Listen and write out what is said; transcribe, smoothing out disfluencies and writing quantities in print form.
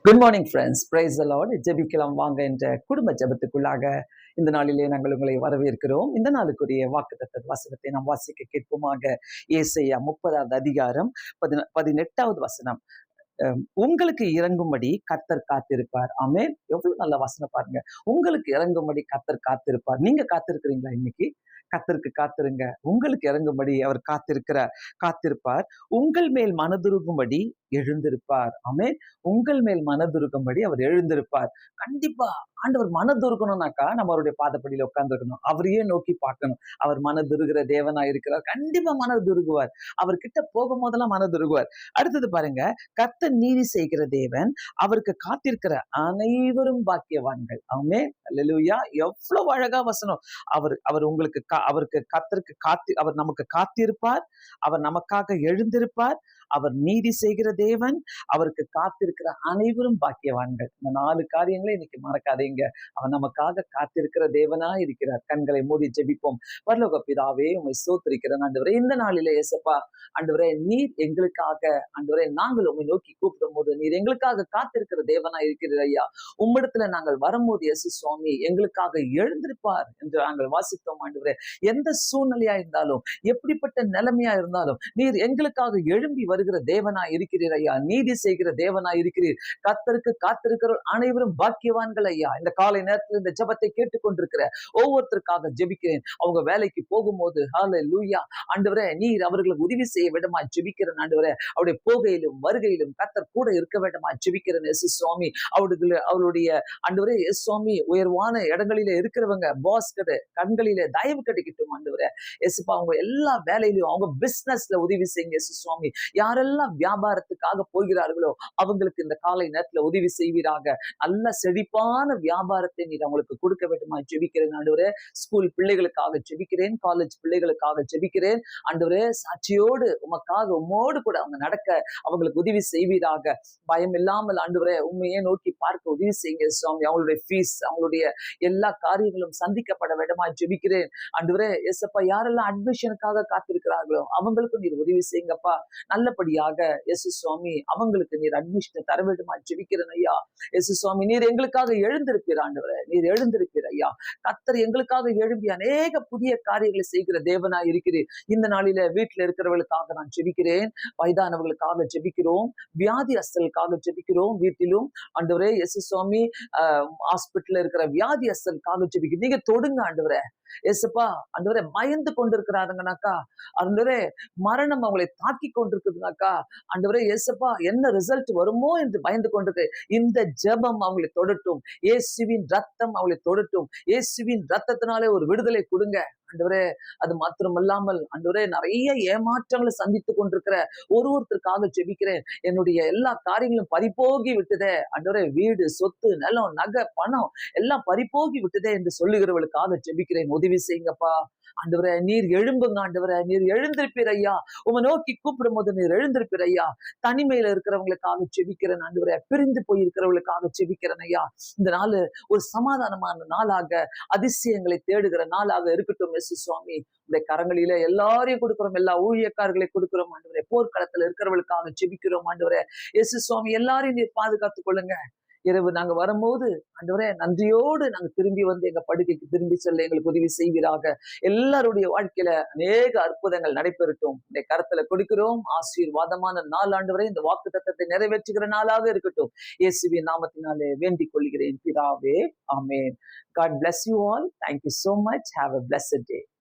Good morning friends, praise the Lord. ஜெபிக்கலாம் வாங்க என்ற குடும்ப ஜெபத்துக்குள்ளாக இந்த நாளிலே நாங்கள் உங்களை வரவேற்கிறோம். இந்த நாளுக்குரிய வாக்குத்தத்த வசனத்தை நாம் வாசிக்க கேட்போமாக. ஏசாயா 30வது அதிகாரம் 18வது வசனம். உங்களுக்கு இறங்கும்படி கர்த்தர் காத்திருப்பார். ஆமென். எவ்வளவு நல்ல வசனம் பாருங்க. உங்களுக்கு இறங்கும்படி கர்த்தர் காத்திருப்பார். நீங்க காத்திருக்கிறீங்களா? இன்னைக்கு கர்த்தருக்கு காத்திருங்க. உங்களுக்கு இறங்கும்படி அவர் காத்திருப்பார். உங்கள் மேல் மனதுருகும்படி எழுந்திருப்பார். ஆமென். உங்கள் மேல் மனதுருகும்படி அவர் எழுந்திருப்பார். கண்டிப்பா ஆண்டவர் மனதுருகணும்னாக்கா நம்ம அவருடைய பாதப்படியில உட்கார்ந்துருக்கணும். அவரையே நோக்கி பார்க்கணும். அவர் மனதுருகிற தேவனா இருக்கிறார். கண்டிப்பா மனதுருகுவார். அவர்கிட்ட போகும் போதெல்லாம் மனதுருகுவார். அடுத்தது பாருங்க, கர்த்தர் நீதி செய்கிற தேவன், அவருக்கு காத்திருக்கிற அனைவரும் பாக்கியவான்கள். ஆமென். அல்லேலூயா. எவ்வளவு அழகா வசனம். அவர் அவர் உங்களுக்கு அவருக்கு கர்த்தருக்கு அவர் நமக்கு காத்திருப்பார். அவர் நமக்காக எழுந்திருப்பார். அவர் நீதி செய்கிற தேவன், அவருக்கு காத்திருக்கிற அனைவரும் பாக்கியவான்கள். இந்த 4 காரியங்களை இன்னைக்கு மறக்காதீங்க. அவர் நமக்காக காத்திருக்கிற தேவனா இருக்கிறார். கண்களை மூடி ஜெபிப்போம். பரலோக பிதாவே, உம்மை ஸ்தோத்திரிக்கிறேன் ஆண்டவரே. இந்த நாளிலே இயேசப்பா ஆண்டவரே, நீர் எங்களுக்காக ஆண்டவரே, நாங்கள் உம்மை நோக்கி கூப்பிடும் போது நீர் எங்களுக்காக காத்திருக்கிற தேவனா இருக்கிறீர் ஐயா. உம்மிடத்துல நாங்கள் வரும்போது இயேசு சுவாமி எங்களுக்காக எழுந்திருப்பார் என்று நாங்கள் வாசித்தோம் ஆண்டவரே. எந்த சூழ்நிலையா இருந்தாலும், எப்படிப்பட்ட நிலைமையா இருந்தாலும், நீர் எங்களுக்காக எழும்பி வருகிற தேவனா இருக்கிறீர் ஐயா. நீதி செய்கிற தேவனா இருக்கிறீர். கர்த்தருக்கு காத்திருக்கிற அனைவரும் பாக்கியவான்கள் ஐயா. இந்த காலை நேரத்தில் இந்த ஜெபத்தை கேட்டுக்கொண்டிருக்கிற ஒவ்வொருத்தருக்காக ஜெபிக்கிறேன். அவங்க வேலைக்கு போகும்போது ஹல்லேலூயா ஆண்டவரே, நீர் அவர்களுக்கு உதவி செய்ய வேண்டுமா ஜெபிக்கிறேன் ஆண்டவரே. அவருடைய போகையிலும் வருகையிலும் கர்த்தர் கூட இருக்க வேண்டுமா ஜெபிக்கிறேன் இயேசு சுவாமி. அவருடைய ஆண்டவரே இயேசு சுவாமி, உயர்வான இடங்களிலே இருக்கிறவங்க பாஸ் கிட்ட கண்களிலே தயவு கிடைக்கட்டும் ஆண்டவரே. இயேசுப்பா, அவங்க எல்லா வேலையிலும் அவங்க பிசினஸ்ல உதவி செய்யுங்க இயேசு சுவாமி. யாரெல்லாம் வியாபாரத்துக்காக போகிறார்களோ அவங்களுக்கு இந்த காலை நேரத்துல உதவி செய்வீராக. நல்ல செழிப்பான வியாபாரத்தை நீர் அவங்களுக்கு கொடுக்க வேண்டுமா ஜெபிக்கிறேன் ஆண்டவரே. ஸ்கூல் பிள்ளைகளுக்காக ஜெபிக்கிறேன். காலேஜ் பிள்ளைகளுக்காக ஜெபிக்கிறேன் ஆண்டவரே. சாட்சியோடு உமக்காக உம்மோடு கூட அவங்க நடக்க அவங்களுக்கு உதவி செய்வீராக. பயம் இல்லாமல் ஆண்டவரே உண்மையே நோக்கி பார்க்க உதவி செய்யுங்க சுவாமி. அவங்களுடைய ஃபீஸ், அவங்களுடைய எல்லா காரியங்களும் சந்திக்கப்பட வேண்டுமா ஜெபிக்கிறேன் ஆண்டவரே. இயேசப்பா, யாரெல்லாம் அட்மிஷனுக்காக காத்திருக்கிறார்களோ அவங்களுக்கு நீர் உதவி செய்யுங்கப்பா. நல்லபடியாக இயேசு சுவாமி அவங்களுக்கு நீர் அட்மிஷனை தர வேண்டுமா ஜெபிக்கிறேன் ஐயா. இயேசு சுவாமி, நீர் எங்களுக்காக எழுந்திருப்பீர் ஆண்டவரே. நீர் எழுந்திருப்பீர் ஐயா. கர்த்தர் எங்களுக்காக எழும்பி அநேக புதிய காரியங்களை செய்கிற தேவனா இருக்கிறீர். இந்த நாளில வீட்டுல இருக்கிறவர்களுக்காக நான் ஜெபிக்கிறேன். வயதானவர்களுக்காக ஜெபிக்கிறோம். வியாதி அஸ்தலுக்காக ஜெபிக்கிறோம். வீட்டிலும் ஆண்டவரே இயேசு சுவாமி, ஹாஸ்பிட்டல்ல இருக்கிற வியாதி அஸ்தலுக்காக ஜெபிக்கிறேன். நீங்க தொடுங்க ஆண்டவரே. ஏசப்பா ஆண்டவரே, பயந்து கொண்டிருக்கிறாருங்கனாக்கா ஆண்டவரே, மரணம் அவங்களை தாக்கி கொண்டிருக்குதுனாக்கா ஆண்டவரே ஏசப்பா, என்ன ரிசல்ட் வருமோ என்று பயந்து கொண்டிருக்கு. இந்த ஜெபம் அவங்களை தொடட்டும். இயேசுவின் ரத்தம் அவங்களை தொடட்டும். இயேசுவின் ரத்தத்தினாலே ஒரு விடுதலை கொடுங்க ஆண்டவரே. அது மாத்திரமல்லாமல் ஆண்டவரே, நிறைய ஏமாற்றங்களை சந்தித்துக் கொண்டிருக்கிற ஒருத்தருக்காக ஜெபிக்கிறேன். என்னுடைய எல்லா காரியங்களும் பறிபோகி விட்டதே ஆண்டவரே. வீடு, சொத்து, நிலம், நகை, பணம் எல்லாம் பறிபோகி விட்டதே என்று சொல்லுகிறவர்களுக்காக ஜெபிக்கிறேன். உதவி செய்யுங்கப்பா ஆண்டவரே. நீர் எழும்புங்க ஆண்டவரே. நீர் எழுந்திருப்பீர் ஐயா. உம்மை நோக்கி கூப்பிடும் போது நீர் எழுந்திருப்பீர் ஐயா. தனிமையில இருக்கிறவங்களுக்காக ஜெபிக்கிறேன் ஆண்டவரே. பிரிந்து போயிருக்கிறவங்களுக்காக ஜெபிக்கிறேன் ஐயா. இந்த நாள் ஒரு சமாதானமான நாளாக, அதிசயங்களை தேடுகிற நாளாக இருக்கட்டும் இயேசு சுவாமி. இந்த கரங்களில எல்லாரையும் கொடுக்கிறோம். எல்லா ஊழியக்காரர்களை கொடுக்கிறோம் ஆண்டவரே. போர்க்களத்துல இருக்கிறவர்களுக்காக ஜெபிக்கிறோம் ஆண்டவரே. இயேசு சுவாமி, எல்லாரையும் நீர் பாதுகாத்துக் கொள்ளுங்க. இரவு நாங்க வரும்போது ஆண்டவரே, நன்றியோடு நாங்க திரும்பி வந்து எங்க படுக்கைக்கு திரும்பி செல்ல எங்களுக்கு உதவி செய்வீராக. எல்லாருடைய வாழ்க்கையில அநேக அற்புதங்கள் நடைபெறட்டும். இந்த கரத்துல கொடுக்கிறோம். ஆசீர்வாதமான நாள் ஆண்டவரே. இந்த வாக்குத்தத்தத்தை நிறைவேற்றுகிற நாளாக இருக்கட்டும். இயேசுவின் நாமத்தினாலே வேண்டிக் கொள்கிறேன் பிதாவே. ஆமென். God bless you all. Thank you so much. Have a blessed day.